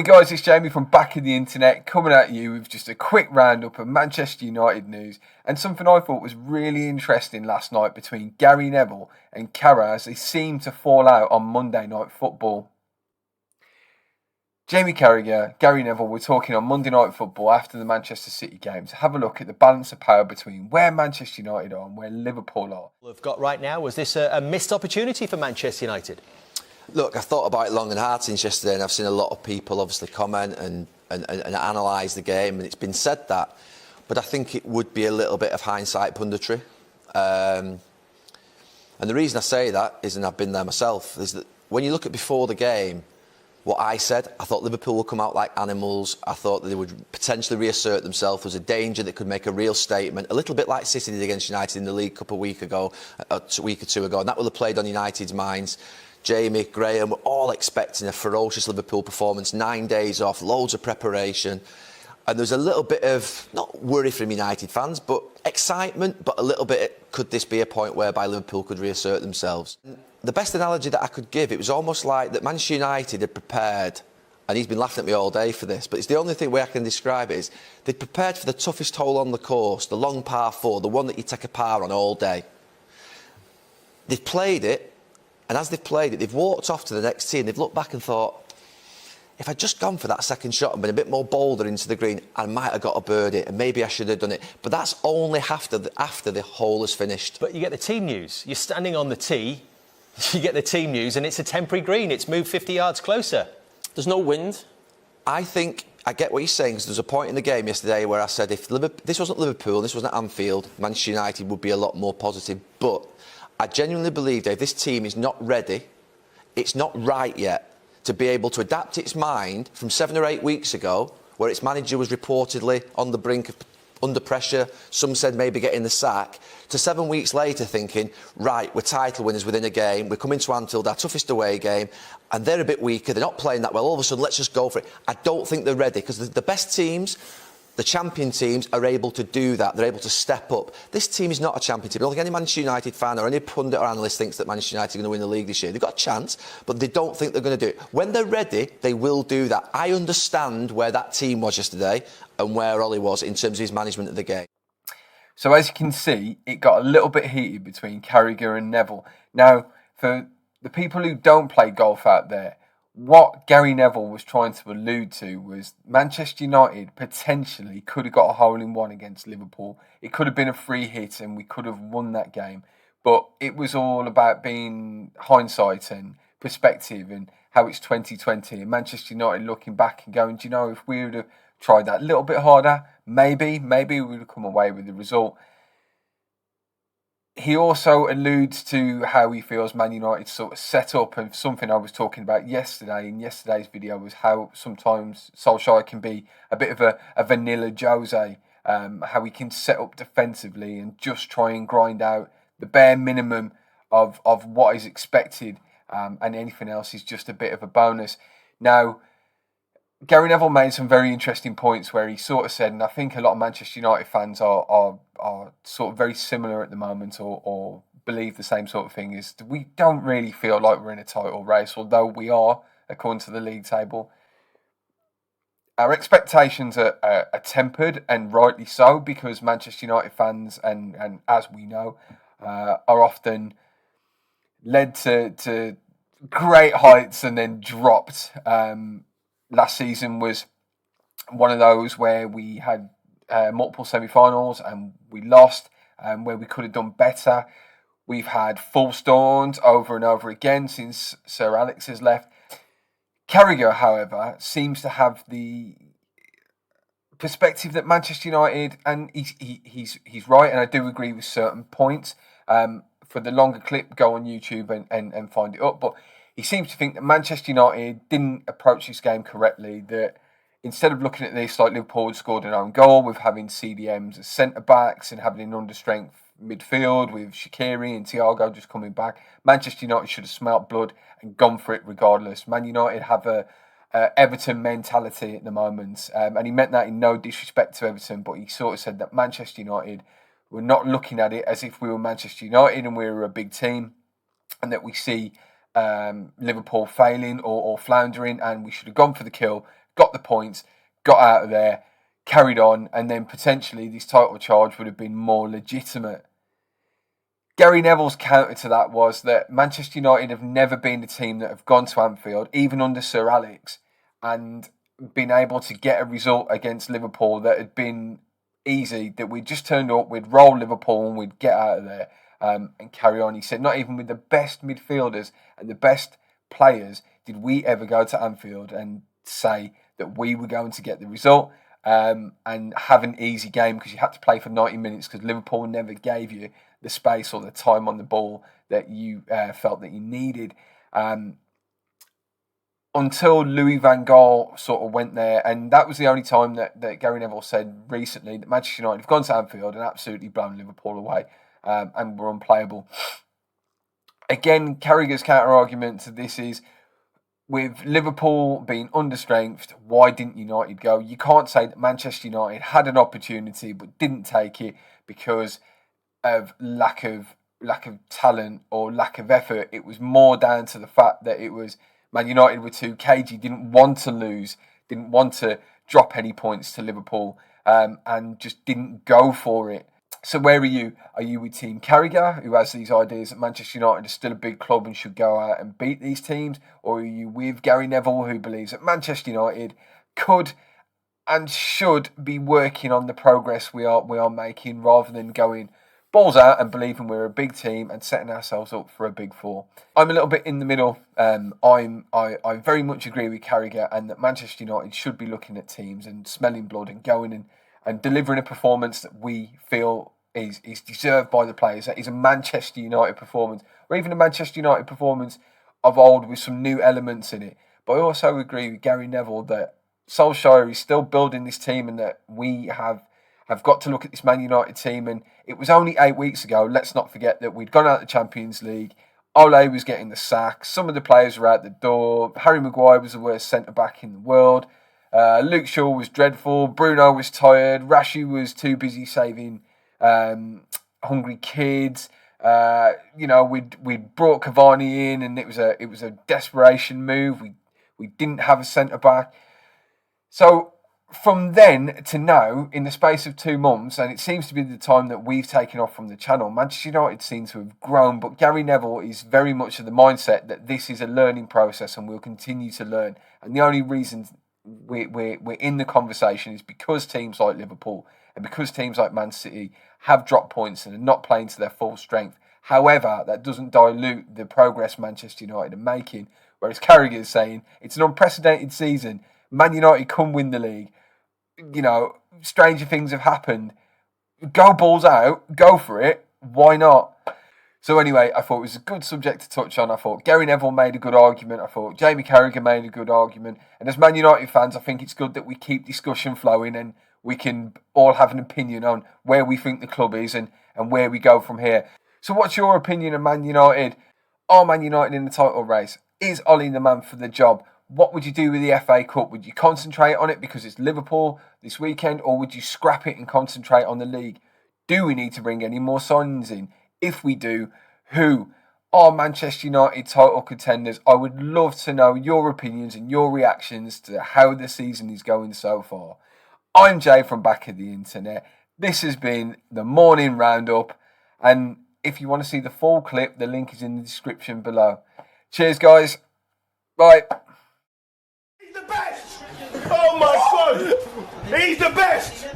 Morning guys, it's Jamie from Back in the Internet coming at you with just a quick roundup of Manchester United news and something I thought was really interesting last night between Gary Neville and Carragher as they seemed to fall out on Monday Night Football. Jamie Carragher, Gary Neville were talking on Monday Night Football after the Manchester City game to have a look at the balance of power between where Manchester United are and where Liverpool are. We've got right now, was this a missed opportunity for Manchester United? Look, I've thought about it long and hard since yesterday, and I've seen a lot of people obviously comment and analyse the game, and it's been said that. But I think it would be a little bit of hindsight punditry. And the reason I say that is, and I've been there myself, is that when you look at before the game, what I said, I thought Liverpool would come out like animals. I thought that they would potentially reassert themselves. There was a danger that could make a real statement, a little bit like City did against United in the League Cup a week or two ago, and that will have played on United's minds. Jamie, Graham were all expecting a ferocious Liverpool performance, 9 days off, loads of preparation. And there's a little bit of, not worry from United fans, but excitement, but a little bit, could this be a point whereby Liverpool could reassert themselves? The best analogy that I could give, it was almost like that Manchester United had prepared, and he's been laughing at me all day for this, but it's the only thing way I can describe it is, they'd prepared for the toughest hole on the course, the long par 4, the one that you take a par on all day. They've played it, and as they've played it, they've walked off to the next tee and they've looked back and thought, if I'd just gone for that second shot and been a bit more bolder into the green, I might have got a birdie and maybe I should have done it. But that's only after the hole is finished. But you get the team news. You're standing on the tee, you get the team news and it's a temporary green. It's moved 50 yards closer. There's no wind. I think I get what you're saying, because there's a point in the game yesterday where I said if this wasn't Liverpool, this wasn't Anfield, Manchester United would be a lot more positive. But I genuinely believe, Dave, this team is not ready, it's not right yet to be able to adapt its mind from 7 or 8 weeks ago, where its manager was reportedly on the brink of under pressure, some said maybe getting the sack, to 7 weeks later thinking, right, we're title winners within a game, we're coming to Anfield, our toughest away game, and they're a bit weaker, they're not playing that well, all of a sudden let's just go for it. I don't think they're ready, because the best teams, the champion teams, are able to do that. They're able to step up. This team is not a champion team. I don't think any Manchester United fan or any pundit or analyst thinks that Manchester United are going to win the league this year. They've got a chance, but they don't think they're going to do it. When they're ready, they will do that. I understand where that team was yesterday and where Ollie was in terms of his management of the game. So as you can see, it got a little bit heated between Carragher and Neville. Now, for the people who don't play golf out there, what Gary Neville was trying to allude to was Manchester United potentially could have got a hole-in-one against Liverpool. It could have been a free hit and we could have won that game. But it was all about being hindsight and perspective and how it's 2020. And Manchester United looking back and going, do you know, if we would have tried that a little bit harder, maybe we would have come away with the result. He also alludes to how he feels Man United sort of set up, and something I was talking about yesterday in yesterday's video was how sometimes Solskjaer can be a bit of a vanilla Jose, how he can set up defensively and just try and grind out the bare minimum of what is expected, and anything else is just a bit of a bonus. Now, Gary Neville made some very interesting points where he sort of said, and I think a lot of Manchester United fans are sort of very similar at the moment, or believe the same sort of thing, is we don't really feel like we're in a title race, although we are, according to the league table. Our expectations are tempered, and rightly so, because Manchester United fans, and as we know, are often led to great heights and then dropped. Last season was one of those where we had multiple semi-finals and we lost, where we could have done better. We've had false dawns over and over again since Sir Alex has left. Carragher, however, seems to have the perspective that Manchester United, and he's right, and I do agree with certain points. For the longer clip, go on YouTube and find it up. But he seems to think that Manchester United didn't approach this game correctly, that instead of looking at this like Liverpool had scored an own goal with having CDMs as centre-backs and having an under-strength midfield with Shaqiri and Thiago just coming back, Manchester United should have smelt blood and gone for it regardless. Man United have a Everton mentality at the moment, and he meant that in no disrespect to Everton, but he sort of said that Manchester United were not looking at it as if we were Manchester United and we were a big team, and that we see Liverpool failing or floundering, and we should have gone for the kill, got the points, got out of there, carried on, and then potentially this title charge would have been more legitimate. Gary Neville's counter to that was that Manchester United have never been a team that have gone to Anfield, even under Sir Alex, and been able to get a result against Liverpool that had been easy, that we'd just turned up, we'd roll Liverpool and we'd get out of there and carry on. He said not even with the best midfielders and the best players did we ever go to Anfield and say that we were going to get the result and have an easy game, because you had to play for 90 minutes because Liverpool never gave you the space or the time on the ball that you felt that you needed. Until Louis van Gaal sort of went there, and that was the only time that Gary Neville said recently that Manchester United have gone to Anfield and absolutely blown Liverpool away and were unplayable. Again, Carragher's counter-argument to this is, with Liverpool being understrength, why didn't United go? You can't say that Manchester United had an opportunity but didn't take it because of lack of talent or lack of effort. It was more down to the fact that it was Man United were too cagey, didn't want to lose, didn't want to drop any points to Liverpool, and just didn't go for it. So where are you? Are you with Team Carragher, who has these ideas that Manchester United is still a big club and should go out and beat these teams? Or are you with Gary Neville, who believes that Manchester United could and should be working on the progress we are making, rather than going balls out and believing we're a big team and setting ourselves up for a big four? I'm a little bit in the middle. I very much agree with Carragher, and that Manchester United should be looking at teams and smelling blood and going and delivering a performance that we feel is deserved by the players. That is a Manchester United performance, or even a Manchester United performance of old with some new elements in it. But I also agree with Gary Neville that Solskjaer is still building this team, and that we have got to look at this Man United team. And it was only 8 weeks ago, let's not forget, that we'd gone out the Champions League. Ole was getting the sack. Some of the players were out the door. Harry Maguire was the worst centre-back in the world. Luke Shaw was dreadful. Bruno was tired. Rashi was too busy saving hungry kids. We'd brought Cavani in, and it was a desperation move. We didn't have a centre-back. So from then to now, in the space of 2 months, and it seems to be the time that we've taken off from the channel, Manchester United seems to have grown. But Gary Neville is very much of the mindset that this is a learning process and we'll continue to learn. And the only reason we're in the conversation is because teams like Liverpool and because teams like Man City have dropped points and are not playing to their full strength. However, that doesn't dilute the progress Manchester United are making. Whereas Carragher is saying it's an unprecedented season. Man United can win the league. Stranger things have happened. Go balls out. Go for it. Why not? So anyway, I thought it was a good subject to touch on. I thought Gary Neville made a good argument. I thought Jamie Carragher made a good argument. And as Man United fans, I think it's good that we keep discussion flowing and we can all have an opinion on where we think the club is and where we go from here. So what's your opinion of Man United? Are Man United in the title race? Is Ollie the man for the job? What would you do with the FA Cup? Would you concentrate on it because it's Liverpool this weekend, or would you scrap it and concentrate on the league? Do we need to bring any more signings in? If we do, who are Manchester United title contenders? I would love to know your opinions and your reactions to how the season is going so far. I'm Jay from Back of the Internet. This has been the morning roundup, and if you want to see the full clip, the link is in the description below. Cheers, guys. Bye. He's the best! Oh my God! He's the best!